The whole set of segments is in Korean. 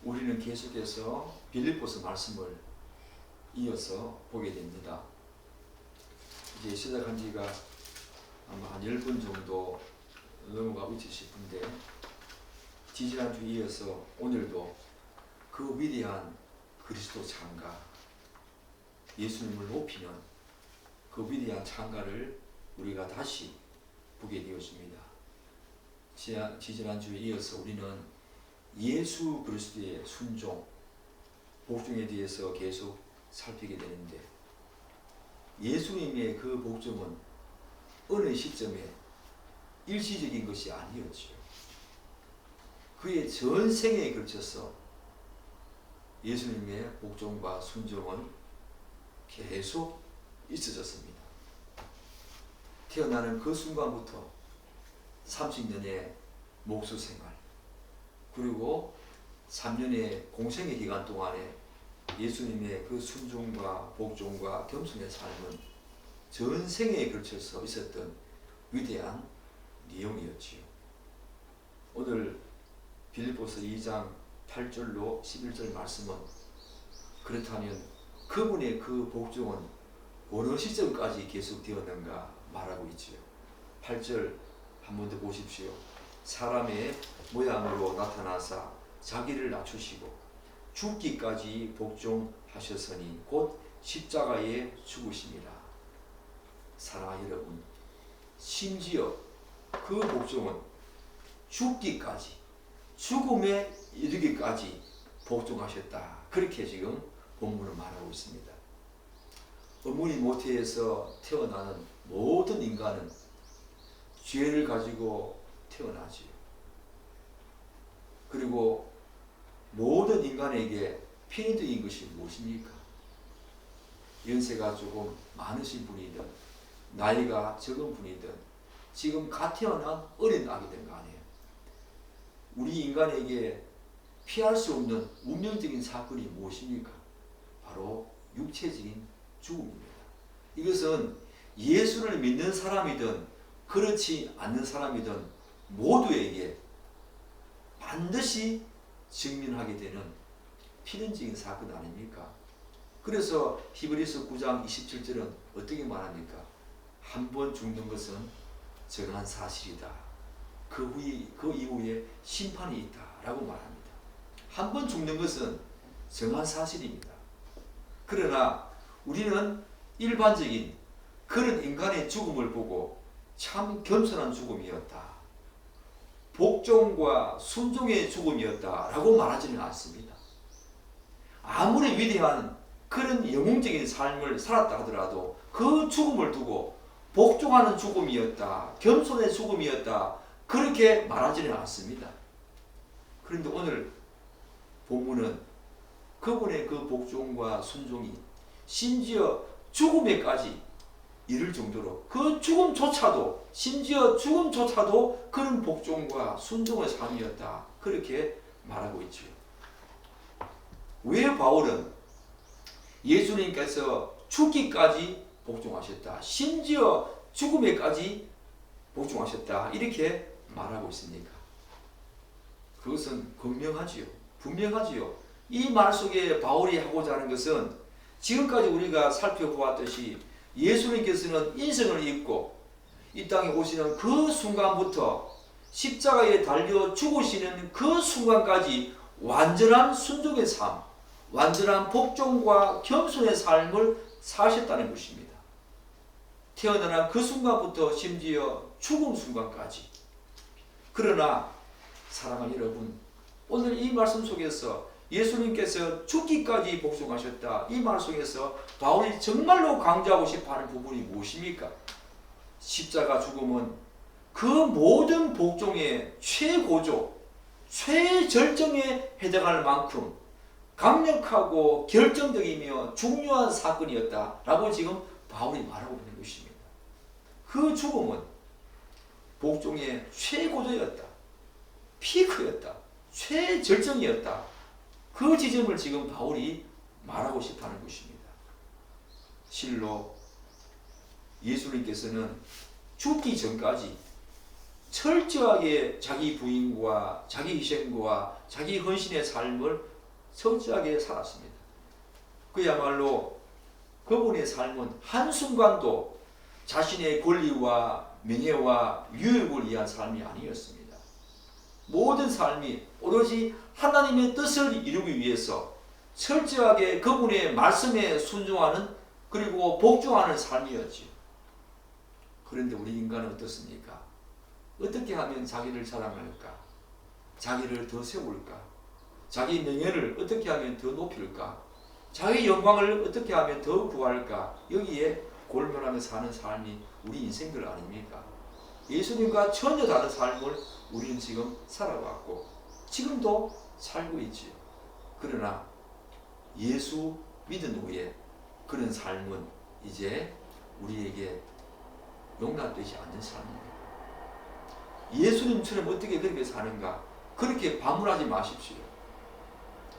우리는 계속해서 빌립보서 말씀을 이어서 보게 됩니다. 이제 시작한 지가 아마 한 10분 정도 넘어가고 있지 싶은데, 지지난주 이어서 오늘도 그 위대한 그리스도 창가, 예수님을 높이는 그 위대한 창가를 우리가 다시 보게 되었습니다. 지지난주에 이어서 우리는 예수 그리스도의 순종, 복종에 대해서 계속 살피게 되는데, 예수님의 그 복종은 어느 시점에 일시적인 것이 아니었죠. 그의 전생에 걸쳐서 예수님의 복종과 순종은 계속 있어졌습니다. 태어나는 그 순간부터 30년의 목수 생활, 그리고 3년의 공생의 기간 동안에 예수님의 그 순종과 복종과 겸손의 삶은 전생에 걸쳐서 있었던 위대한 내용이었지요. 오늘 빌립보서 2장 8절로 11절 말씀은 그렇다면 그분의 그 복종은 어느 시점까지 계속되었는가 말하고 있지요. 8절 한 번 더 보십시오. 사람의 모양으로 나타나사 자기를 낮추시고 죽기까지 복종하셨으니 곧 십자가에 죽으심이라. 사랑하는 여러분, 심지어 그 복종은 죽기까지, 죽음에 이르기까지 복종하셨다. 그렇게 지금 본문은 말하고 있습니다. 어머니 모태에서 태어나는 모든 인간은 죄를 가지고 태어나지요. 그리고 모든 인간에게 필연적인 것이 무엇입니까? 연세가 조금 많으신 분이든 나이가 적은 분이든 지금 갓 태어난 어린 아기든 간에 우리 인간에게 피할 수 없는 운명적인 사건이 무엇입니까? 바로 육체적인 죽음입니다. 이것은 예수를 믿는 사람이든 그렇지 않는 사람이든 모두에게 반드시 직면하게 되는 필연적인 사건 아닙니까? 그래서 히브리서 9장 27절은 어떻게 말합니까? 한 번 죽는 것은 정한 사실이다. 그 이후에 심판이 있다 라고 말합니다. 한 번 죽는 것은 정한 사실입니다. 그러나 우리는 일반적인 그런 인간의 죽음을 보고 참 겸손한 죽음이었다, 복종과 순종의 죽음이었다 라고 말하지는 않습니다. 아무리 위대한 그런 영웅적인 삶을 살았다 하더라도 그 죽음을 두고 복종하는 죽음이었다, 겸손의 죽음이었다, 그렇게 말하지는 않습니다. 그런데 오늘 본문은 그분의 그 복종과 순종이 심지어 죽음에까지 이를 정도로, 그 죽음조차도, 심지어 죽음조차도 그런 복종과 순종의 삶이었다, 그렇게 말하고 있죠. 왜 바울은 예수님께서 죽기까지 복종하셨다, 심지어 죽음에까지 복종하셨다, 이렇게 말하고 있습니까? 그것은 분명하지요. 분명하지요. 이 말 속에 바울이 하고자 하는 것은 지금까지 우리가 살펴보았듯이 예수님께서는 인생을 입고 이 땅에 오시는 그 순간부터 십자가에 달려 죽으시는 그 순간까지 완전한 순종의 삶, 완전한 복종과 겸손의 삶을 사셨다는 것입니다. 태어난 그 순간부터 심지어 죽음 순간까지. 그러나 사랑하는 여러분, 오늘 이 말씀 속에서 예수님께서 죽기까지 복종하셨다, 이 말 속에서 바울이 정말로 강조하고 싶어하는 부분이 무엇입니까? 십자가 죽음은 그 모든 복종의 최고조, 최절정에 해당할 만큼 강력하고 결정적이며 중요한 사건이었다라고 지금 바울이 말하고 있는 것입니다. 그 죽음은 복종의 최고조였다, 피크였다, 최절정이었다, 그 지점을 지금 바울이 말하고 싶어하는 것입니다. 실로 예수님께서는 죽기 전까지 철저하게 자기 부인과 자기 희생과 자기 헌신의 삶을 철저하게 살았습니다. 그야말로 그분의 삶은 한순간도 자신의 권리와 명예와 유익을 위한 삶이 아니었습니다. 모든 삶이 오로지 하나님의 뜻을 이루기 위해서 철저하게 그분의 말씀에 순종하는 그리고 복종하는 삶이었지요. 그런데 우리 인간은 어떻습니까? 어떻게 하면 자기를 자랑할까? 자기를 더 세울까? 자기 명예를 어떻게 하면 더 높일까? 자기 영광을 어떻게 하면 더 구할까? 여기에 골몰하며 사는 삶이 우리 인생들 아닙니까? 예수님과 전혀 다른 삶을 우리는 지금 살아왔고 지금도 살고 있지요. 그러나 예수 믿은 후에 그런 삶은 이제 우리에게 용납되지 않는 삶입니다. 예수님처럼 어떻게 그렇게 사는가? 그렇게 반문하지 마십시오.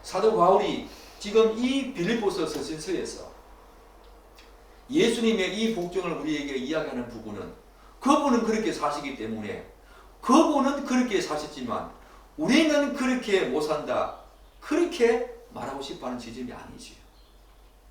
사도 바울이 지금 이 빌립보서 서신서에서 예수님의 이 복종을 우리에게 이야기하는 부분은 그분은 그렇게 사시기 때문에 그분은 그렇게 사셨지만 우리는 그렇게 못 산다. 그렇게 말하고 싶어하는 지점이 아니지요.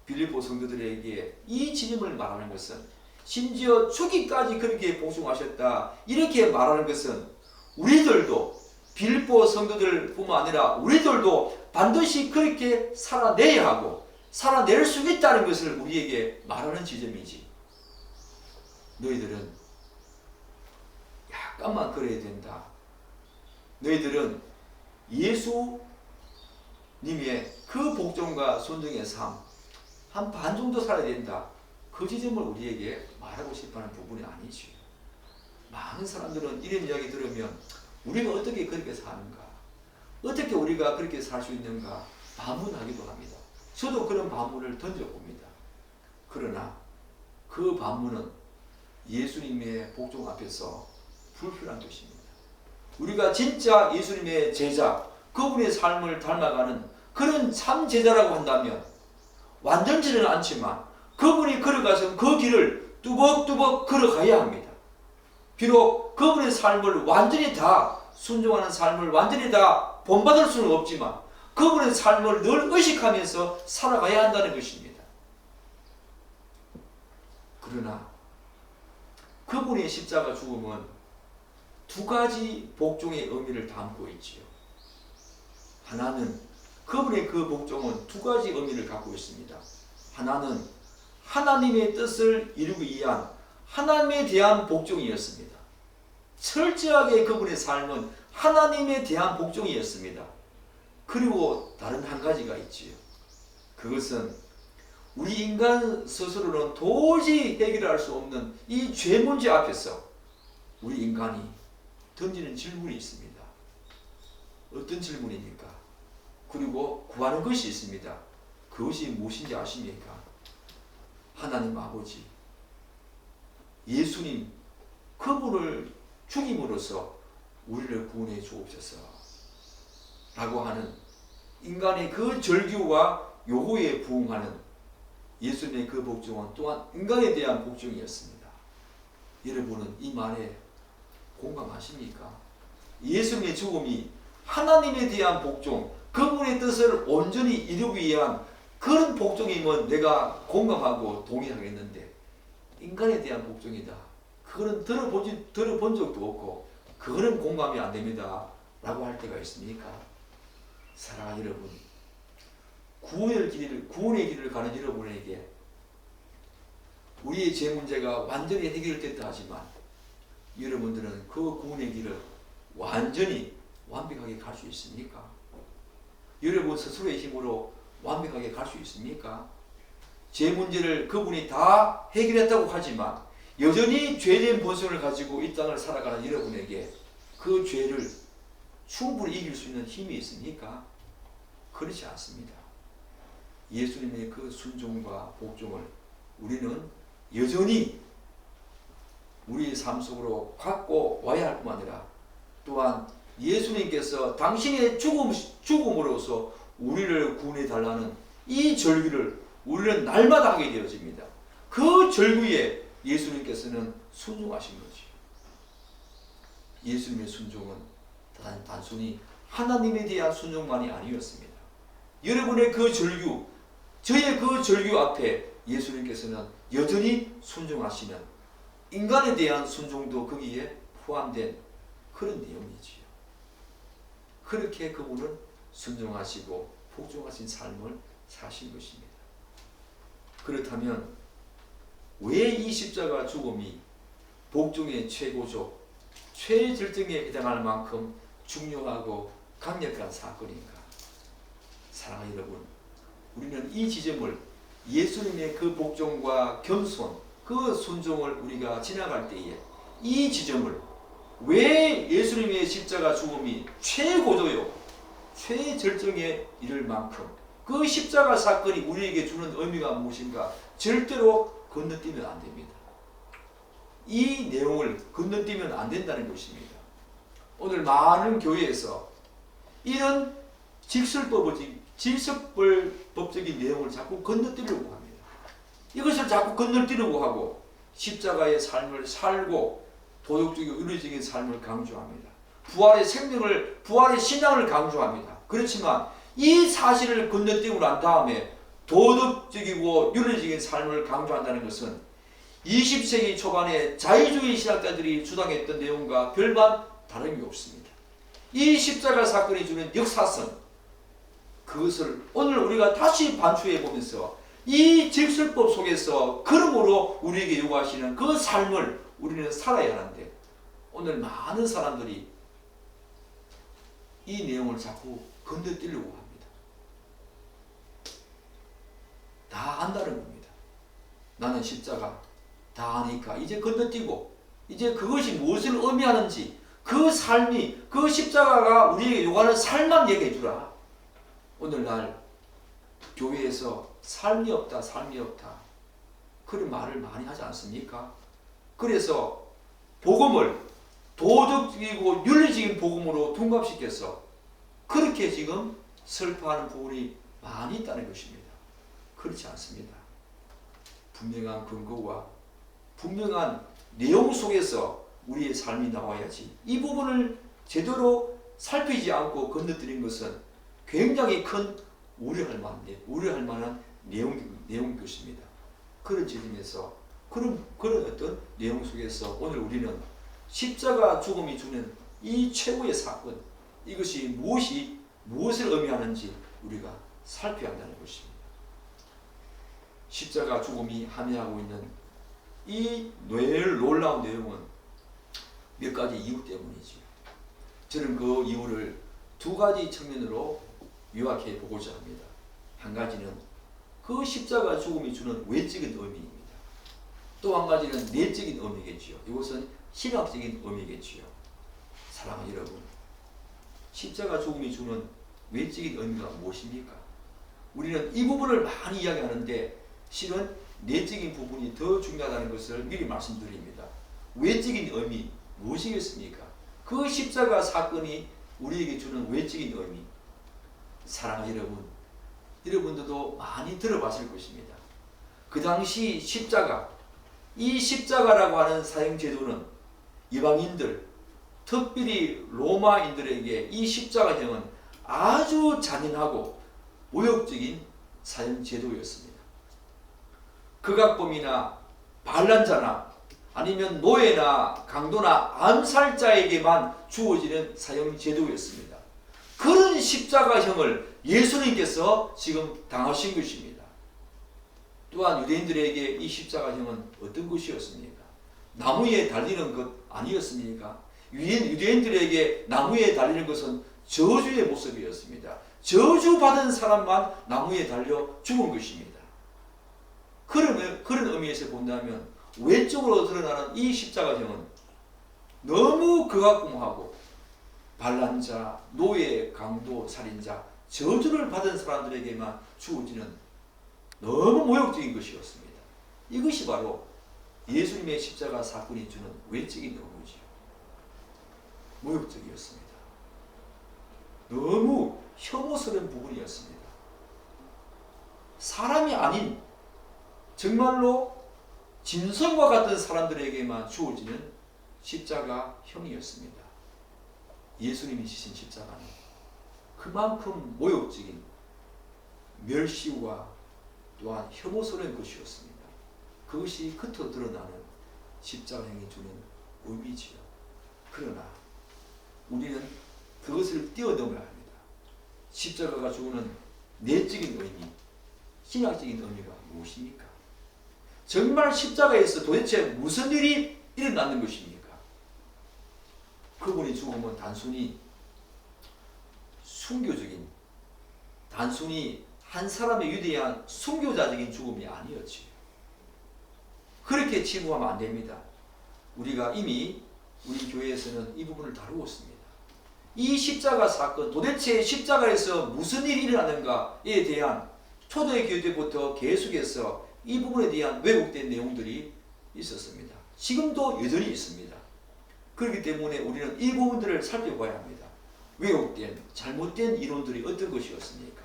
빌립보 성도들에게 이 지점을 말하는 것은 심지어 죽기까지 그렇게 복종하셨다. 이렇게 말하는 것은 우리들도 빌립보 성도들 뿐만 아니라 우리들도 반드시 그렇게 살아내야 하고 살아낼 수 있다는 것을 우리에게 말하는 지점이지. 너희들은 약간만 그래야 된다. 너희들은 예수님의 그 복종과 순종의 삶 한 반 정도 살아야 된다. 그 지점을 우리에게 말하고 싶어하는 부분이 아니지요. 많은 사람들은 이런 이야기 들으면 우리가 어떻게 그렇게 사는가? 어떻게 우리가 그렇게 살 수 있는가? 반문하기도 합니다. 저도 그런 반문을 던져봅니다. 그러나 그 반문은 예수님의 복종 앞에서 불필요한 것입니다. 우리가 진짜 예수님의 제자, 그분의 삶을 닮아가는 그런 참 제자라고 한다면 완전치는 않지만 그분이 걸어가서 그 길을 뚜벅뚜벅 걸어가야 합니다. 비록 그분의 삶을 완전히 다 순종하는 삶을 완전히 다 본받을 수는 없지만 그분의 삶을 늘 의식하면서 살아가야 한다는 것입니다. 그러나 그분의 십자가 죽음은 두 가지 복종의 의미를 담고 있지요. 하나는 그분의 그 복종은 두 가지 의미를 갖고 있습니다. 하나는 하나님의 뜻을 이루기 위한 하나님에 대한 복종이었습니다. 철저하게 그분의 삶은 하나님에 대한 복종이었습니다. 그리고 다른 한 가지가 있지요. 그것은 우리 인간 스스로는 도저히 해결할 수 없는 이 죄 문제 앞에서 우리 인간이 던지는 질문이 있습니다. 어떤 질문입니까? 그리고 구하는 것이 있습니다. 그것이 무엇인지 아십니까? 하나님 아버지, 예수님 그분을 죽임으로써 우리를 구원해 주옵소서 라고 하는 인간의 그 절규와 요구에 부응하는 예수님의 그 복종은 또한 인간에 대한 복종이었습니다. 여러분은 이 말에 공감하십니까? 예수님의 죽음이 하나님에 대한 복종, 그분의 뜻을 온전히 이루기 위한 그런 복종이면 내가 공감하고 동의하겠는데 인간에 대한 복종이다. 그거는 들어본 적도 없고 그거는 공감이 안 됩니다. 라고 할 때가 있습니까? 사랑하는 여러분, 구원의 길을 가는 여러분에게 우리의 죄 문제가 완전히 해결됐다 하지만 여러분들은 그 구원의 길을 완전히 완벽하게 갈 수 있습니까? 여러분 스스로의 힘으로 완벽하게 갈 수 있습니까? 죄 문제를 그분이 다 해결했다고 하지만 여전히 죄된 본성을 가지고 이 땅을 살아가는 여러분에게 그 죄를 충분히 이길 수 있는 힘이 있습니까? 그렇지 않습니다. 예수님의 그 순종과 복종을 우리는 여전히 우리의 삶 속으로 갖고 와야 할 뿐만 아니라 또한 예수님께서 당신의 죽음으로써 우리를 구원해 달라는 이 절규를 우리는 날마다 하게 되어집니다. 그 절규에 예수님께서는 순종하신 거지. 예수님의 순종은 단순히 하나님에 대한 순종만이 아니었습니다. 여러분의 그 절규, 저의 그 절규 앞에 예수님께서는 여전히 순종하시는, 인간에 대한 순종도 거기에 포함된 그런 내용이지요. 그렇게 그분은 순종하시고 복종하신 삶을 사신 것입니다. 그렇다면 왜 이 십자가 죽음이 복종의 최고조, 최절정에 해당할 만큼 중요하고 강력한 사건인가? 사랑하는 여러분, 우리는 이 지점을, 예수님의 그 복종과 겸손, 그 순종을 우리가 지나갈 때에 이 지점을, 왜 예수님의 십자가 죽음이 최고조요, 최절정에 이를 만큼 그 십자가 사건이 우리에게 주는 의미가 무엇인가 절대로 건너뛰면 안 됩니다. 이 내용을 건너뛰면 안 된다는 것입니다. 오늘 많은 교회에서 이런 질서법적인 내용을 자꾸 건너뛰려고 합니다. 이것을 자꾸 건너뛰려고 하고 십자가의 삶을 살고 도덕적이고 윤리적인 삶을 강조합니다. 부활의 생명을, 부활의 신앙을 강조합니다. 그렇지만 이 사실을 건너뛰고 난 다음에 도덕적이고 윤리적인 삶을 강조한다는 것은 20세기 초반에 자유주의 신학자들이 주장했던 내용과 별반 다름이 없습니다. 이 십자가 사건이 주는 역사성, 그것을 오늘 우리가 다시 반추해 보면서 이 질서법 속에서 그러므로 우리에게 요구하시는 그 삶을 우리는 살아야 하는데, 오늘 많은 사람들이 이 내용을 자꾸 건너뛰려고 합니다. 다 안다는 겁니다. 나는 십자가 다 아니까 이제 건너뛰고, 이제 그것이 무엇을 의미하는지, 그 삶이, 그 십자가가 우리에게 요구하는 삶만 얘기해 주라. 오늘날 교회에서 삶이 없다, 삶이 없다, 그런 말을 많이 하지 않습니까? 그래서 복음을 도덕적이고 윤리적인 복음으로 둔갑시켜서 그렇게 지금 설파하는 부분이 많이 있다는 것입니다. 그렇지 않습니다. 분명한 근거와 분명한 내용 속에서 우리의 삶이 나와야지, 이 부분을 제대로 살피지 않고 건너뜨린 것은 굉장히 큰 우려할 만한 내용인 것입니다. 그런 지점에서 그런 어떤 내용 속에서 오늘 우리는 십자가 죽음이 주는 이 최고의 사건, 이것이 무엇을 의미하는지 우리가 살펴야 한다는 것입니다. 십자가 죽음이 함의하고 있는 이 놀라운 내용은 몇 가지 이유 때문이지요. 저는 그 이유를 두 가지 측면으로 요약해 보고자 합니다. 한 가지는 그 십자가 죽음이 주는 외적인 의미입니다. 또 한 가지는 내적인 의미겠지요. 이것은 신학적인 의미겠지요. 사랑하는 여러분, 십자가 죽음이 주는 외적인 의미가 무엇입니까? 우리는 이 부분을 많이 이야기하는데 실은 내적인 부분이 더 중요하다는 것을 미리 말씀드립니다. 외적인 의미 무엇이겠습니까? 그 십자가 사건이 우리에게 주는 외적인 의미, 사랑하는 여러분, 여러분들도 많이 들어봤을 것입니다. 그 당시 십자가, 이 십자가라고 하는 사형제도는 이방인들, 특별히 로마인들에게 이 십자가형은 아주 잔인하고 모욕적인 사형제도였습니다. 극악범이나 반란자나 아니면 노예나 강도나 암살자에게만 주어지는 사형제도였습니다. 그런 십자가형을 예수님께서 지금 당하신 것입니다. 또한 유대인들에게 이 십자가형은 어떤 것이었습니까? 나무에 달리는 것 아니었습니까? 유대인들에게 나무에 달리는 것은 저주의 모습이었습니다. 저주받은 사람만 나무에 달려 죽은 것입니다. 그런 의미에서 본다면 외적으로 드러나는 이 십자가형은 너무 극악공하고 반란자, 노예, 강도, 살인자, 저주를 받은 사람들에게만 주어지는 너무 모욕적인 것이었습니다. 이것이 바로 예수님의 십자가 사건이 주는 외적인 의미지요. 모욕적이었습니다. 너무 혐오스러운 부분이었습니다. 사람이 아닌 정말로 짐승과 같은 사람들에게만 주어지는 십자가형이었습니다. 예수님이 지신 십자가는 그만큼 모욕적인 멸시와 또한 혐오스러운 것이었습니다. 그것이 겉으로 드러나는 십자가형이 주는 의미지요. 그러나 우리는 그것을 뛰어넘어야 합니다. 십자가가 주는 내적인 의미, 신학적인 의미가 무엇입니까? 정말 십자가에서 도대체 무슨 일이 일어나는 것입니까? 그분이 죽음은 단순히 순교적인, 단순히 한 사람의 위대한 순교자적인 죽음이 아니었지. 그렇게 치부하면 안 됩니다. 우리가 이미 우리 교회에서는 이 부분을 다루고 있습니다. 이 십자가 사건, 도대체 십자가에서 무슨 일이 일어나는가에 대한 초대교회 때부터 계속해서 이 부분에 대한 왜곡된 내용들이 있었습니다. 지금도 여전히 있습니다. 그렇기 때문에 우리는 이 부분들을 살펴봐야 합니다. 왜곡된, 잘못된 이론들이 어떤 것이었습니까?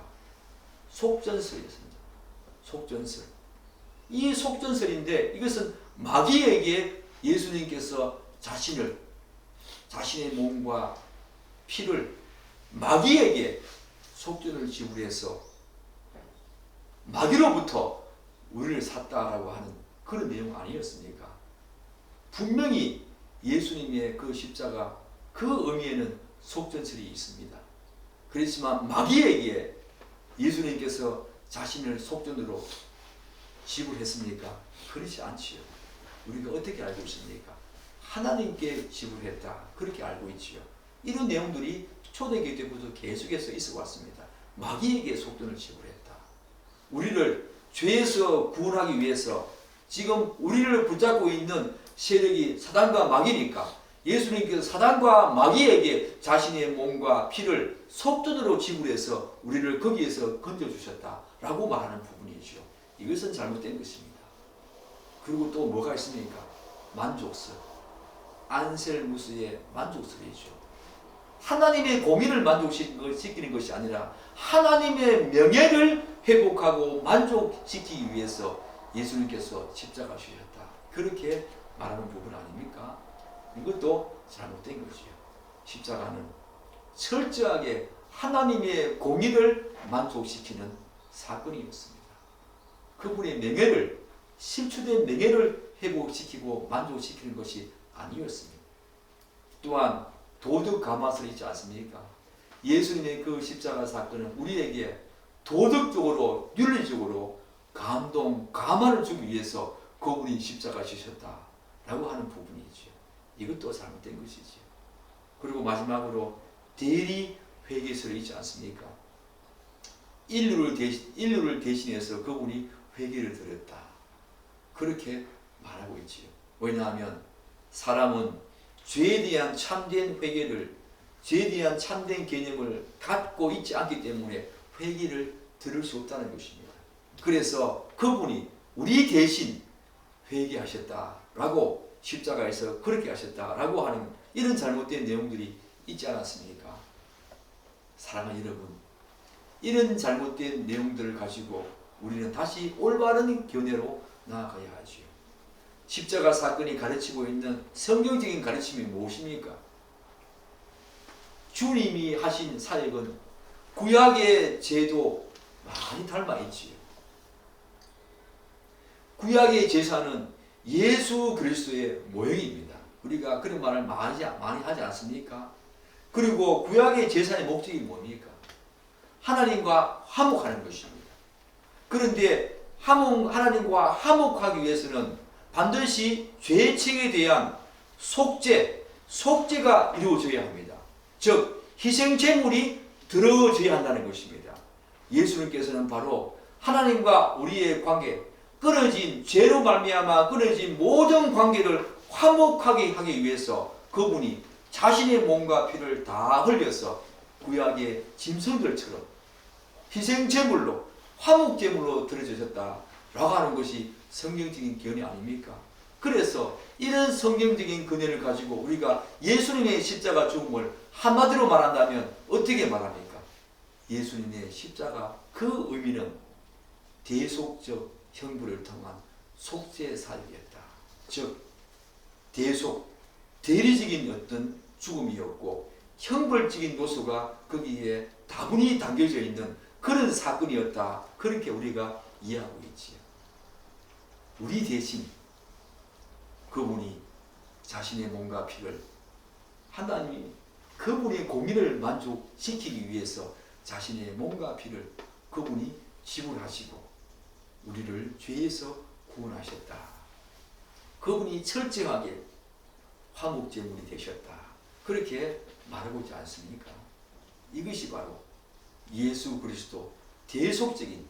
속전설이었습니다. 속전설. 이 속전설인데 이것은 마귀에게 예수님께서 자신의 몸과 피를 마귀에게 속전을 지불해서 마귀로부터 우리를 샀다라고 하는 그런 내용 아니었습니까? 분명히 예수님의 그 십자가 그 의미에는 속전설이 있습니다. 그렇지만 마귀에게 예수님께서 자신을 속전으로 지불했습니까? 그렇지 않지요. 우리가 어떻게 알고 있습니까? 하나님께 지불했다. 그렇게 알고 있지요. 이런 내용들이 초대교회 때부터 계속해서 있어 왔습니다. 마귀에게 속전을 지불했다. 우리를 죄에서 구원하기 위해서 지금 우리를 붙잡고 있는 세력이 사단과 마귀니까 예수님께서 사단과 마귀에게 자신의 몸과 피를 속전으로 지불해서 우리를 거기에서 건져주셨다라고 말하는 부분이죠. 이것은 잘못된 것입니다. 그리고 또 뭐가 있습니까? 만족설. 안셀무스의 만족설이죠. 하나님의 공의를 만족시키는 것이 아니라 하나님의 명예를 회복하고 만족시키기 위해서 예수님께서 십자가 주셨다. 그렇게 말하는 부분 아닙니까? 이것도 잘못된 거지요. 십자가는 철저하게 하나님의 공의를 만족시키는 사건이었습니다. 그분의 명예를, 실추된 명예를 회복시키고 만족시키는 것이 아니었습니다. 또한 도덕 가마설이 있지 않습니까? 예수님의 그 십자가 사건은 우리에게 도덕적으로, 윤리적으로 감동, 감화를 주기 위해서 그분이 십자가 지셨다라고 하는 부분이죠. 이것도 잘못된 것이죠. 그리고 마지막으로 대리 회개설이 있지 않습니까? 인류를 대신해서 그분이 회개를 드렸다. 그렇게 말하고 있지요. 왜냐하면 사람은 죄에 대한 참된 회개를, 죄에 대한 참된 개념을 갖고 있지 않기 때문에 회개를 들을 수 없다는 것입니다. 그래서 그분이 우리 대신 회개하셨다라고 십자가에서 그렇게 하셨다라고 하는 이런 잘못된 내용들이 있지 않았습니까? 사랑하는 여러분, 이런 잘못된 내용들을 가지고 우리는 다시 올바른 견해로 나아가야 하지요. 십자가 사건이 가르치고 있는 성경적인 가르침이 무엇입니까? 주님이 하신 사역은 구약의 제도 많이 닮아 있지요. 구약의 제사는 예수 그리스도의 모형입니다. 우리가 그런 말을 많이 하지 않습니까? 그리고 구약의 제사의 목적이 뭡니까? 하나님과 화목하는 것입니다. 그런데 하나님과 화목하기 위해서는 반드시 죄책에 대한 속죄가 이루어져야 합니다. 즉 희생제물이 들어져야 한다는 것입니다. 예수님께서는 바로 하나님과 우리의 관계, 끊어진 죄로 말미암아 끊어진 모든 관계를 화목하게 하기 위해서 그분이 자신의 몸과 피를 다 흘려서 구약의 짐승들처럼 희생제물로, 화목제물로 드려주셨다라고 하는 것이 성경적인 견해 아닙니까? 그래서 이런 성경적인 견해를 가지고 우리가 예수님의 십자가 죽음을 한마디로 말한다면 어떻게 말합니까? 예수님의 십자가 그 의미는 대속적 형벌을 통한 속죄 사역이었다. 즉 대리적인 어떤 죽음이었고 형벌적인 요소가 거기에 다분히 담겨져 있는 그런 사건이었다. 그렇게 우리가 이해하고 있지요. 우리 대신 그분이 자신의 몸과 피를 하나님이 그분의 공의를 만족시키기 위해서 자신의 몸과 피를 그분이 지불하시고 우리를 죄에서 구원하셨다. 그분이 철저하게 화목제물이 되셨다. 그렇게 말하고 있지 않습니까? 이것이 바로 예수 그리스도 대속적인,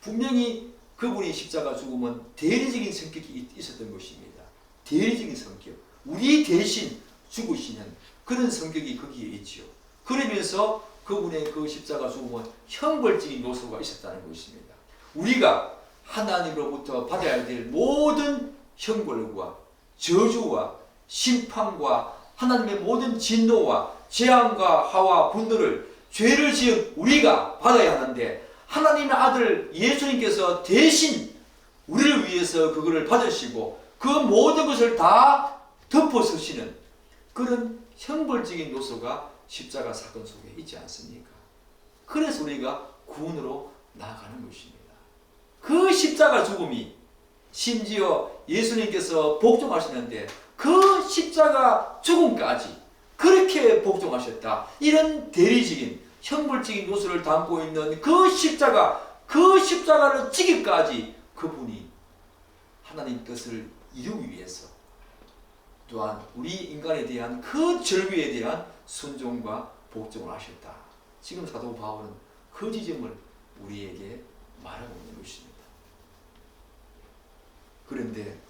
분명히 그분이 십자가 죽으면 대리적인 성격이 있었던 것입니다. 대리적인 성격, 우리 대신 죽으시는 그런 성격이 거기에 있지요. 그러면서 그분의 그 십자가 죽음은 형벌적인 요소가 있었다는 것입니다. 우리가 하나님으로부터 받아야 될 모든 형벌과 저주와 심판과 하나님의 모든 진노와 재앙과 화와 분노를, 죄를 지은 우리가 받아야 하는데, 하나님의 아들 예수님께서 대신 우리를 위해서 그거를 받으시고 그 모든 것을 다 덮어서시는 그런 형벌적인 요소가 십자가 사건 속에 있지 않습니까? 그래서 우리가 구원으로 나아가는 것입니다. 그 십자가 죽음이, 심지어 예수님께서 복종하시는데 그 십자가 죽음까지 그렇게 복종하셨다. 이런 대리적인 형벌적인 요소를 담고 있는 그 십자가를 지기까지 그분이 하나님 뜻을 이루기 위해서, 또한 우리 인간에 대한 그 절규에 대한 순종과 복종을 하셨다. 지금 사도 바울은 그 지점을 우리에게 말하고 있는 것입니다. 그런데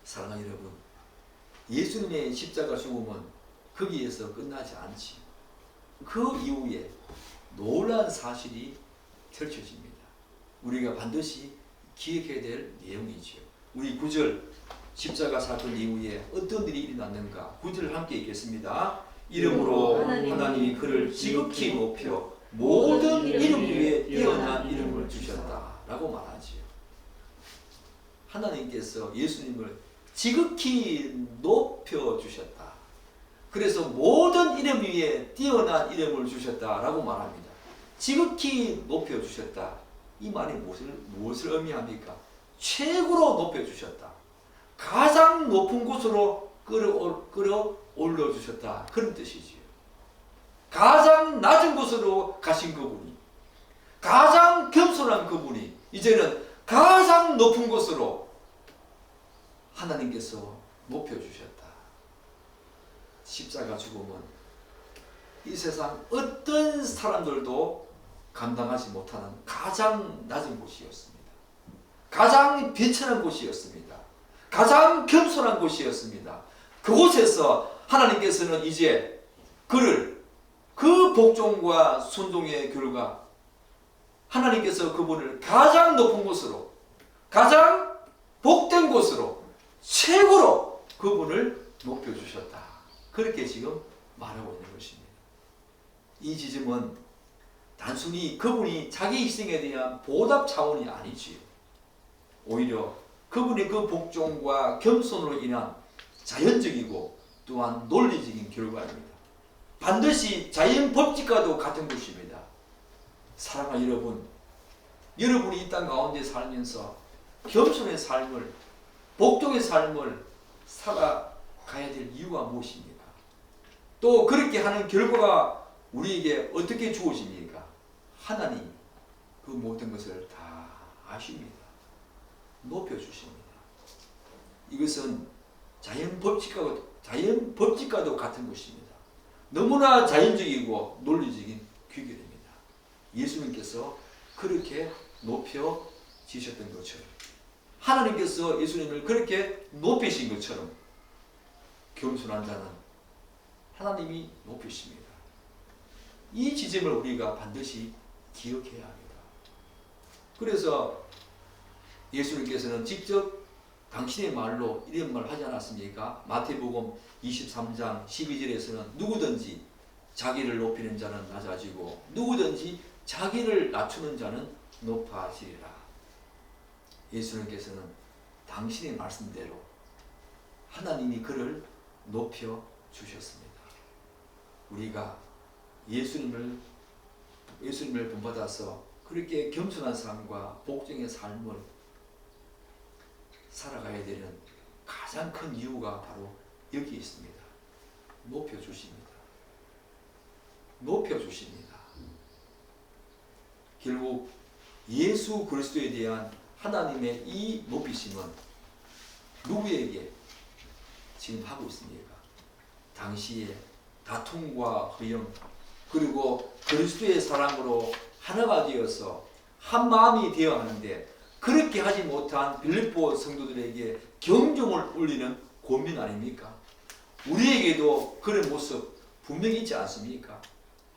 사랑하는 여러분, 예수님의 십자가 죽음은 거기에서 끝나지 않지. 그 이후에 놀라운 사실이 펼쳐집니다. 우리가 반드시 기억해야 될 내용이지요. 우리 9절, 십자가 사건 이후에 어떤 일이 일어났는가? 9절을 함께 읽겠습니다. 이름으로 하나님이 그를 지극히 높여 모든 이름 위에 뛰어난 이름을 주셨다 라고 말하지요. 하나님께서 예수님을 지극히 높여 주셨다. 그래서 모든 이름 위에 뛰어난 이름을 주셨다라고 말합니다. 지극히 높여 주셨다. 이 말이 무엇을 의미합니까? 최고로 높여 주셨다. 가장 높은 곳으로 끌어올려 주셨다. 그런 뜻이지요. 가장 낮은 곳으로 가신 그분이, 가장 겸손한 그분이 이제는 가장 높은 곳으로 하나님께서 높여주셨다. 십자가 죽음은 이 세상 어떤 사람들도 감당하지 못하는 가장 낮은 곳이었습니다. 가장 비천한 곳이었습니다. 가장 겸손한 곳이었습니다. 그곳에서 하나님께서는 이제 그를, 그 복종과 순종의 결과 하나님께서 그분을 가장 높은 곳으로, 가장 복된 곳으로, 최고로 그분을 높여주셨다. 그렇게 지금 말하고 있는 것입니다. 이 지점은 단순히 그분이 자기 희생에 대한 보답 차원이 아니지요. 오히려 그분의 그 복종과 겸손으로 인한 자연적이고 또한 논리적인 결과입니다. 반드시 자연 법칙과도 같은 것입니다. 사랑하는 여러분, 여러분이 이 땅 가운데 살면서 겸손의 삶을, 복종의 삶을 살아가야 될 이유가 무엇입니까? 또 그렇게 하는 결과가 우리에게 어떻게 주어집니까? 하나님 그 모든 것을 다 아십니다. 높여주십니다. 이것은 자연 법칙과도 같은 것입니다. 너무나 자연적이고 논리적인 규결입니다. 예수님께서 그렇게 높여지셨던 것처럼, 하나님께서 예수님을 그렇게 높이신 것처럼 겸손한 자는 하나님이 높이십니다. 이 지점을 우리가 반드시 기억해야 합니다. 그래서 예수님께서는 직접 당신의 말로 이런 말을 하지 않았습니까? 마태복음 23장 12절에서는 누구든지 자기를 높이는 자는 낮아지고 누구든지 자기를 낮추는 자는 높아지리라. 예수님께서는 당신의 말씀대로 하나님이 그를 높여 주셨습니다. 우리가 예수님을 예수님을 본받아서 그렇게 겸손한 삶과 복종의 삶을 살아가야 되는 가장 큰 이유가 바로 여기 있습니다. 높여주십니다. 높여주십니다. 결국 예수 그리스도에 대한 하나님의 이 높이심은 누구에게 지금 하고 있습니까? 당시에 다툼과 허영 그리고 그리스도의 사랑으로 하나가 되어서 한 마음이 되어 하는데 그렇게 하지 못한 빌립보 성도들에게 경종을 울리는 고민 아닙니까? 우리에게도 그런 모습 분명히 있지 않습니까?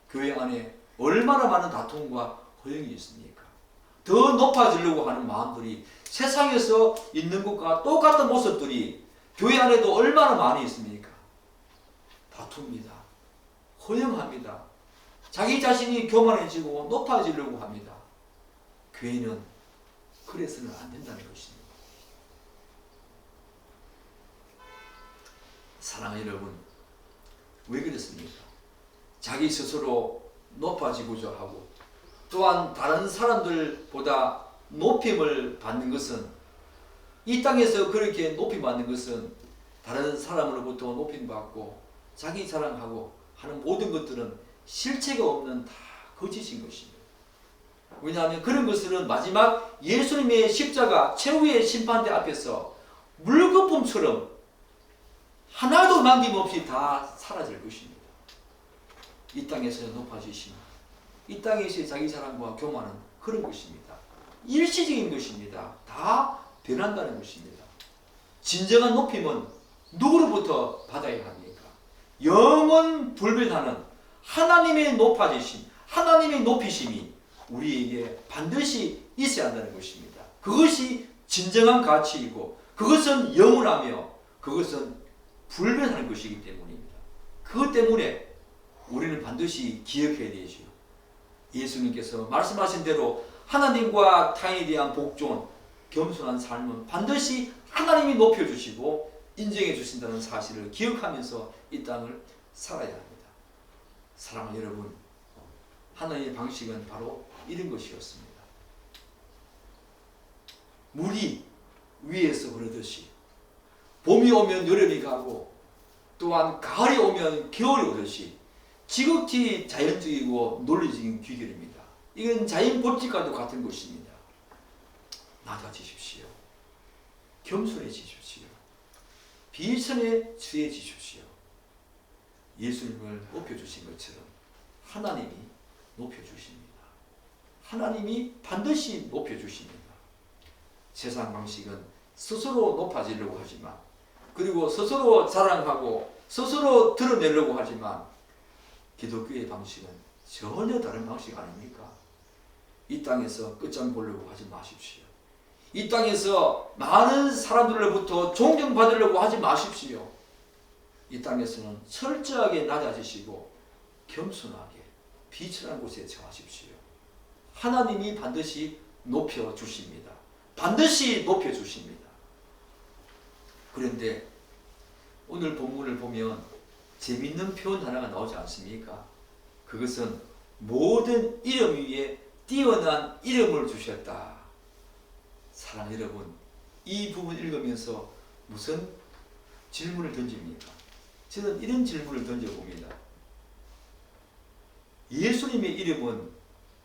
교회 안에 얼마나 많은 다툼과 허영이 있습니까? 더 높아지려고 하는 마음들이 세상에서 있는 것과 똑같은 모습들이 교회 안에도 얼마나 많이 있습니까? 다툽니다. 허영합니다. 자기 자신이 교만해지고 높아지려고 합니다. 교회는 그래서는 안 된다는 것입니다. 사랑하는 여러분, 왜 그렇습니까? 자기 스스로 높아지고자 하고 또한 다른 사람들보다 높임을 받는 것은 이 땅에서 그렇게 높임받는 것은 다른 사람으로부터 높임받고 자기 자랑하고 하는 모든 것들은 실체가 없는 다 거짓인 것입니다. 왜냐하면 그런 것들은 마지막 예수님의 십자가 최후의 심판대 앞에서 물거품처럼 하나도 남김없이 다 사라질 것입니다. 이 땅에서 높아지시면 이 땅에서 자기 자랑과 교만은 그런 것입니다. 일시적인 것입니다. 다 변한다는 것입니다. 진정한 높임은 누구로부터 받아야 합니까? 영원 불변하는 하나님의 높아지심, 하나님의 높이심이 우리에게 반드시 있어야 한다는 것입니다. 그것이 진정한 가치이고 그것은 영원하며 그것은 불변하는 것이기 때문입니다. 그것 때문에 우리는 반드시 기억해야 되죠. 예수님께서 말씀하신 대로 하나님과 타인에 대한 복종, 겸손한 삶은 반드시 하나님이 높여주시고 인정해 주신다는 사실을 기억하면서 이 땅을 살아야 합니다. 사랑하는 여러분, 하나님의 방식은 바로 이런 것이었습니다. 물이 위에서 흐르듯이 봄이 오면 여름이 가고 또한 가을이 오면 겨울이 오듯이 지극히 자연적이고 논리적인 귀결입니다. 이건 자연 법칙과도 같은 것입니다. 낮아지십시오. 겸손해지십시오. 비천에 취해지십시오. 예수님을 높여주신 것처럼 하나님이 높여주십니다. 하나님이 반드시 높여주십니다. 세상 방식은 스스로 높아지려고 하지만 그리고 스스로 자랑하고 스스로 드러내려고 하지만 기독교의 방식은 전혀 다른 방식 아닙니까? 이 땅에서 끝장 보려고 하지 마십시오. 이 땅에서 많은 사람들로부터 존경받으려고 하지 마십시오. 이 땅에서는 철저하게 낮아지시고 겸손하게 비천한 곳에 처하십시오. 하나님이 반드시 높여주십니다. 반드시 높여주십니다. 그런데 오늘 본문을 보면 재미있는 표현 하나가 나오지 않습니까? 그것은 모든 이름 위에 뛰어난 이름을 주셨다. 사랑 여러분, 이 부분 읽으면서 무슨 질문을 던집니까? 저는 이런 질문을 던져봅니다. 예수님의 이름은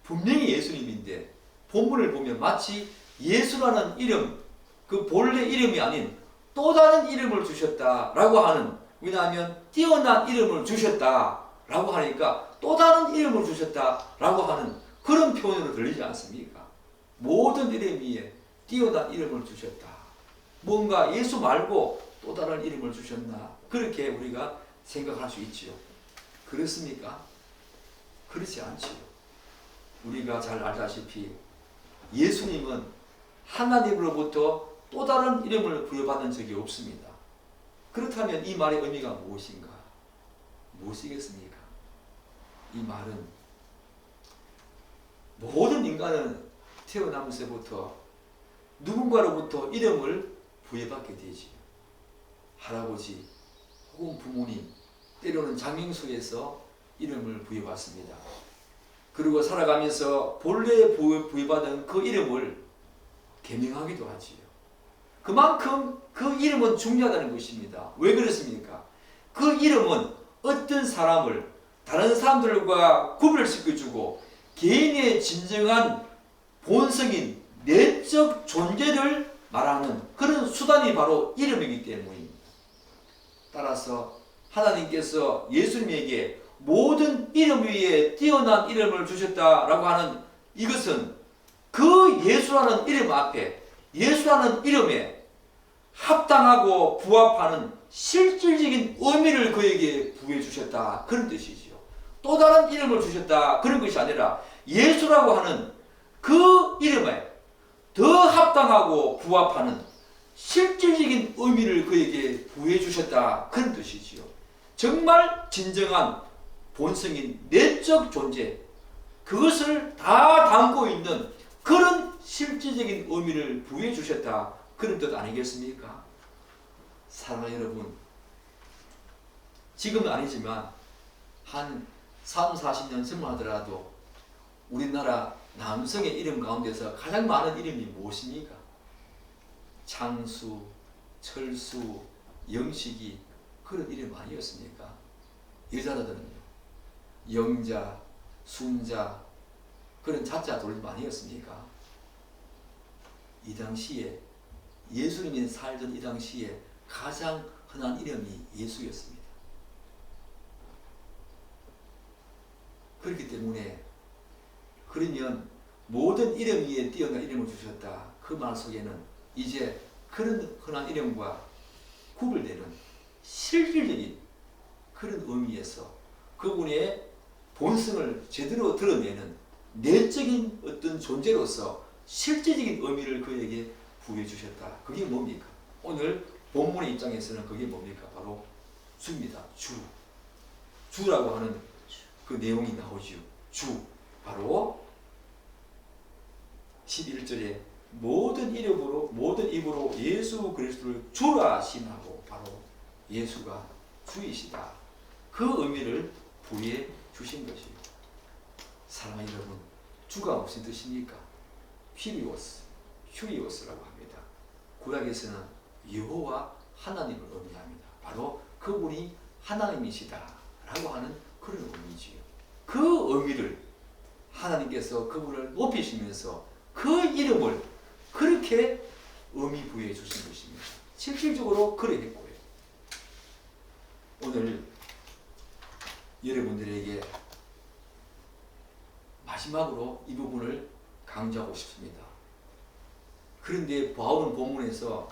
분명히 예수님인데 본문을 보면 마치 예수라는 이름, 그 본래 이름이 아닌 또 다른 이름을 주셨다라고 하는, 왜냐하면 뛰어난 이름을 주셨다라고 하니까 또 다른 이름을 주셨다라고 하는 그런 표현으로 들리지 않습니까? 모든 이름 위에 뛰어난 이름을 주셨다. 뭔가 예수 말고 또 다른 이름을 주셨나? 그렇게 우리가 생각할 수 있지요. 그렇습니까? 그렇지 않지요. 우리가 잘 알다시피 예수님은 하나님으로부터 또 다른 이름을 부여받은 적이 없습니다. 그렇다면 이 말의 의미가 무엇인가? 무엇이겠습니까? 이 말은 모든 인간은 태어나면서부터 누군가로부터 이름을 부여받게 되지. 할아버지 혹은 부모님, 때로는 장명소에서 이름을 부여받습니다. 그리고 살아가면서 본래 부여받은 그 이름을 계명하기도 하지요. 그만큼 그 이름은 중요하다는 것입니다. 왜 그렇습니까? 그 이름은 어떤 사람을 다른 사람들과 구별시켜주고 개인의 진정한 본성인 내적 존재를 말하는 그런 수단이 바로 이름이기 때문입니다. 따라서 하나님께서 예수님에게 모든 이름 위에 뛰어난 이름을 주셨다라고 하는 이것은 그 예수라는 이름 앞에, 예수라는 이름에 합당하고 부합하는 실질적인 의미를 그에게 부여해 주셨다, 그런 뜻이지요. 또 다른 이름을 주셨다, 그런 것이 아니라 예수라고 하는 그 이름에 더 합당하고 부합하는 실질적인 의미를 그에게 부여해 주셨다, 그런 뜻이지요. 정말 진정한 본성인 내적 존재, 그것을 다 담고 있는 그런 실질적인 의미를 부여해 주셨다, 그런 뜻 아니겠습니까? 사랑하는 여러분, 지금은 아니지만 한 30-40년 전만 하더라도 우리나라 남성의 이름 가운데서 가장 많은 이름이 무엇입니까? 창수, 철수, 영식이, 그런 이름 아니었습니까? 여자들은요, 영자, 순자, 그런 자자들 아니었습니까? 이 당시에, 예수님이 살던 이 당시에 가장 흔한 이름이 예수였습니다. 그렇기 때문에, 그러면 모든 이름 위에 뛰어난 이름을 주셨다, 그 말 속에는 이제 그런 흔한 이름과 구별되는 실질적인 그런 의미에서 그분의 본성을 제대로 드러내는 내적인 어떤 존재로서 실제적인 의미를 그에게 부여해 주셨다. 그게 뭡니까? 오늘 본문의 입장에서는 그게 뭡니까? 바로 주입니다. 주. 주라고 하는 그 내용이 나오죠. 주. 바로 11절에 모든 입으로 예수 그리스도를 주라 시인하고 바로 예수가 주이시다, 그 의미를 부여해 주신 것이에요. 사랑하는 여러분, 주가 무슨 뜻입니까? 휴리오스라고 합니다. 구약에서는 여호와 하나님을 의미합니다. 바로 그분이 하나님이시다라고 하는 그런 의미지요. 그 의미를 하나님께서 그분을 높이시면서 그 이름을 그렇게 의미 부여해 주신 것입니다. 실질적으로 그러했고요. 오늘 여러분들에게 마지막으로 이 부분을 강조하고 싶습니다. 그런데 바울은 본문에서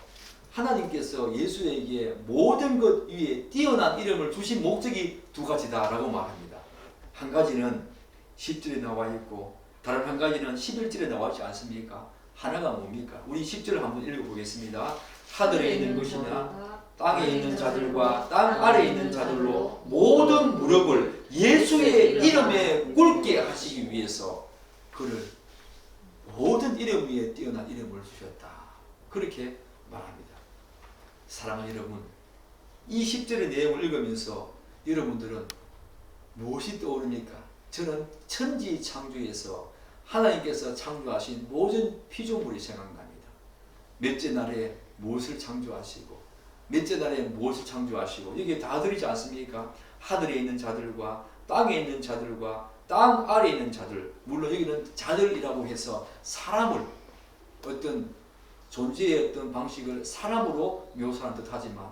하나님께서 예수에게 모든 것 위에 뛰어난 이름을 주신 목적이 두 가지다라고 말합니다. 한 가지는 10절에 나와 있고 다른 한 가지는 11절에 나와 있지 않습니까? 하나가 뭡니까? 우리 10절을 한번 읽어보겠습니다. 하늘에 있는 것이나 땅에 있는 자들과 땅 아래에 있는 자들로 모든 무릎을 예수의 이름에 꿇게 하시기 위해서 그를 모든 이름 위에 뛰어난 이름을 주셨다, 그렇게 말합니다. 사랑하는 여러분, 이 10절의 내용을 읽으면서 여러분들은 무엇이 떠오릅니까? 저는 천지 창조에서 하나님께서 창조하신 모든 피조물이 생각납니다. 몇째 날에 무엇을 창조하시고 몇째 날에 무엇을 창조하시고, 여기에 다 들이지 않습니까? 하늘에 있는 자들과 땅에 있는 자들과 땅 아래에 있는 자들, 물론 여기는 자들이라고 해서 사람을, 어떤 존재의 어떤 방식을 사람으로 묘사하는 듯하지만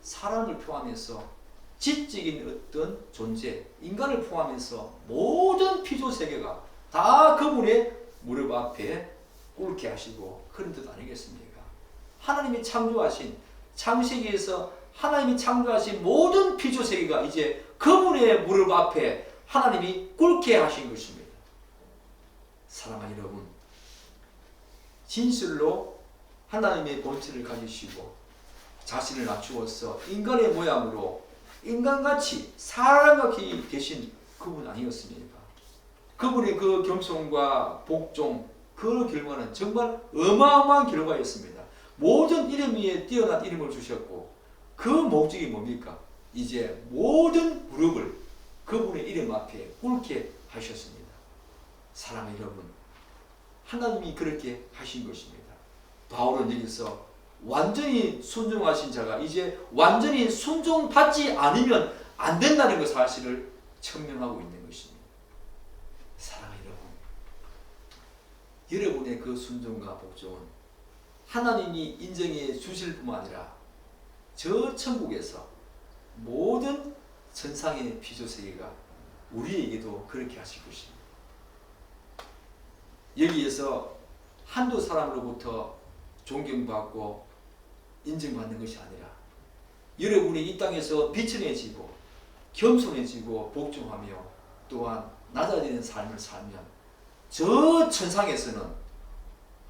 사람을 포함해서 지적인 어떤 존재, 인간을 포함해서 모든 피조세계가 다 그분의 무릎 앞에 꿇게 하시고 그런 뜻 아니겠습니까? 하나님이 창조하신, 창세기에서 하나님이 창조하신 모든 피조세계가 이제 그분의 무릎 앞에 하나님이 꿇게 하신 것입니다. 사랑하는 여러분, 진실로 하나님의 본체를 가지시고 자신을 낮추어서 인간의 모양으로 인간같이 사람같이 계신 그분 아니었습니까? 그분의 그 겸손과 복종, 그 결과는 정말 어마어마한 결과였습니다. 모든 이름 위에 뛰어난 이름을 주셨고 그 목적이 뭡니까? 이제 모든 무릎을 그분의 이름 앞에 꿇게 하셨습니다. 사랑하는 여러분, 하나님이 그렇게 하신 것입니다. 바울은 여기서 완전히 순종하신 자가 이제 완전히 순종받지 않으면 안 된다는 그 사실을 청명하고 있는 것입니다. 사랑하는 여러분, 여러분의 그 순종과 복종은 하나님이 인정해 주실 뿐만 아니라 저 천국에서 모든 천상의 피조세계가 우리에게도 그렇게 하실 것입니다. 여기에서 한두 사람으로부터 존경받고 인정받는 것이 아니라 여러분이 이 땅에서 비천해지고 겸손해지고 복종하며 또한 낮아지는 삶을 살면 저 천상에서는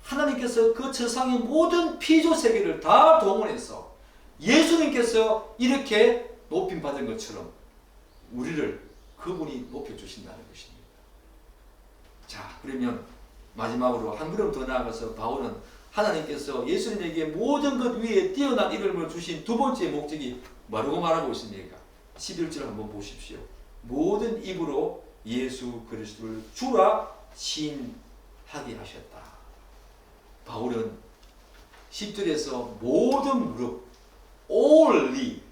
하나님께서 그 천상의 모든 피조세계를 다 동원해서 예수님께서 이렇게 높임받은 것처럼 우리를 그분이 높여주신다는 것입니다. 자, 그러면 마지막으로 한 걸음 더 나아가서 바울은 하나님께서 예수님에게 모든 것 위에 뛰어난 이름을 주신 두 번째 목적이 뭐라고 말하고 있습니까? 11절 한번 보십시오. 모든 입으로 예수 그리스도를 주라 시인하게 하셨다. 바울은 10절에서 모든 무릎, all knee,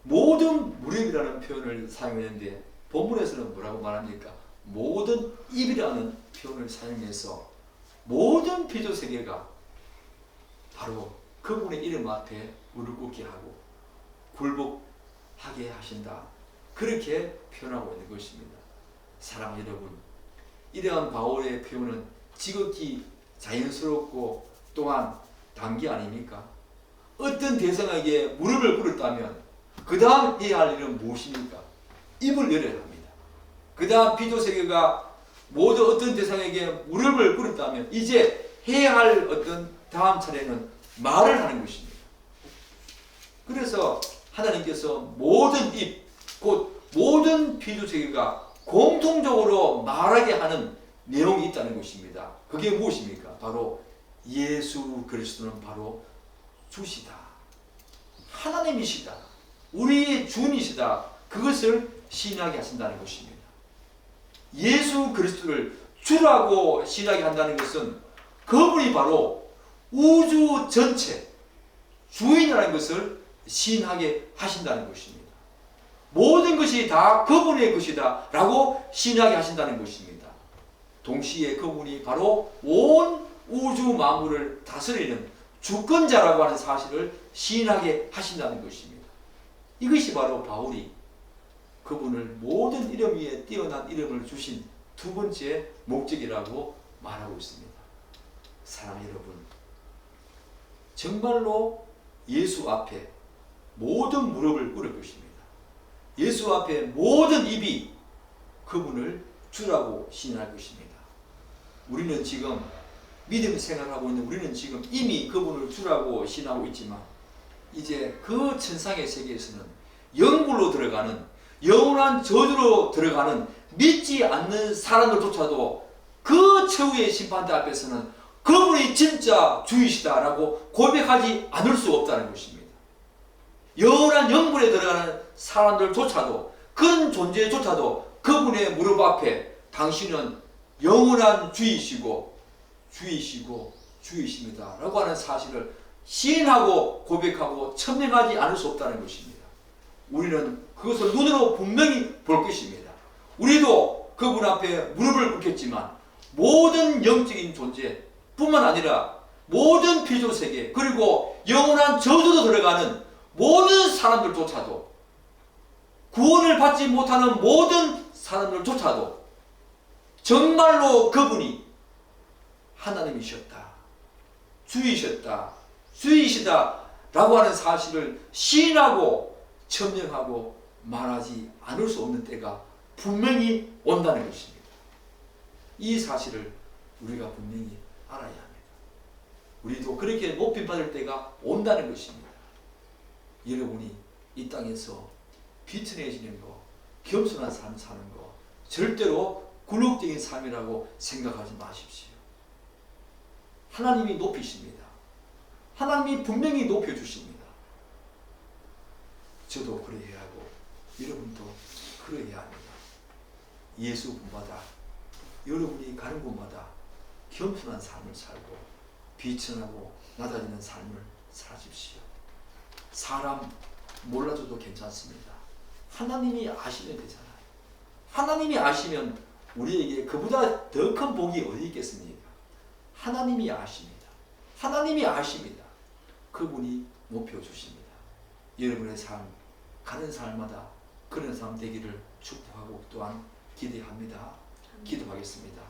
모든 무릎이라는 표현을 사용했는데 본문에서는 뭐라고 말합니까? 모든 입이라는 표현을 사용해서 모든 피조세계가 바로 그분의 이름 앞에 무릎 꿇게 하고 굴복하게 하신다. 그렇게 표현하고 있는 것입니다. 사랑하는 여러분, 이러한 바울의 표현은 지극히 자연스럽고 또한 단기 아닙니까? 어떤 대상에게 무릎을 꿇었다면 그 다음 해야 할 일은 무엇입니까? 입을 열어야 합니다. 그 다음 피조세계가 모두 어떤 대상에게 무릎을 꿇었다면 이제 해야 할 어떤 다음 차례는 말을 하는 것입니다. 그래서 하나님께서 모든 입, 곧 모든 피조세계가 공통적으로 말하게 하는 내용이 있다는 것입니다. 그게 무엇입니까? 바로 예수 그리스도는 바로 주시다. 하나님이시다. 우리의 주님이시다. 그것을 시인하게 하신다는 것입니다. 예수 그리스도를 주라고 시인하게 한다는 것은 그분이 바로 우주 전체 주인이라는 것을 시인하게 하신다는 것입니다. 모든 것이 다 그분의 것이다 라고 시인하게 하신다는 것입니다. 동시에 그분이 바로 온 우주 만물을 다스리는 주권자라고 하는 사실을 시인하게 하신다는 것입니다. 이것이 바로 바울이 그분을 모든 이름 위에 뛰어난 이름을 주신 두 번째 목적이라고 말하고 있습니다. 사랑하는 여러분, 정말로 예수 앞에 모든 무릎을 꿇을 것입니다. 예수 앞에 모든 입이 그분을 주라고 시인할 것입니다. 우리는 지금 믿음 생활하고 있는 우리는 지금 이미 그분을 주라고 시인하고 있지만 이제 그 천상의 세계에서는 영불로 들어가는 영원한 저주로 들어가는 믿지 않는 사람들조차도 그 최후의 심판대 앞에서는 그분이 진짜 주이시다라고 고백하지 않을 수 없다는 것입니다. 영원한 영불에 들어가는 사람들조차도 큰 존재조차도 그분의 무릎 앞에 당신은 영원한 주이시고 주이십니다 라고 하는 사실을 시인하고 고백하고 천명하지 않을 수 없다는 것입니다. 우리는 그것을 눈으로 분명히 볼 것입니다. 우리도 그분 앞에 무릎을 꿇겠지만 모든 영적인 존재 뿐만 아니라 모든 피조세계 그리고 영원한 저주로 들어가는 모든 사람들조차도 구원을 받지 못하는 모든 사람들조차도 정말로 그분이 하나님이셨다, 주이시다 라고 하는 사실을 시인하고 천명하고 말하지 않을 수 없는 때가 분명히 온다는 것입니다. 이 사실을 우리가 분명히 알아야 합니다. 우리도 그렇게 높임받을 때가 온다는 것입니다. 여러분이 이 땅에서 비천해지는 거, 겸손한 삶 사는 거 절대로 굴욕적인 삶이라고 생각하지 마십시오. 하나님이 높이십니다. 하나님이 분명히 높여주십니다. 저도 그래야 하고 여러분도 그래야 합니다. 예수 본받아 여러분이 가는 곳마다 겸손한 삶을 살고 비천하고 낮아지는 삶을 사십시오. 사람 몰라줘도 괜찮습니다. 하나님이 아시면 되잖아요. 하나님이 아시면 우리에게 그보다 더 큰 복이 어디 있겠습니까? 하나님이 아십니다. 하나님이 아십니다. 그분이 높여주십니다. 여러분의 삶, 가는 삶마다 그런 삶 되기를 축복하고 또한 기대합니다. 기도하겠습니다.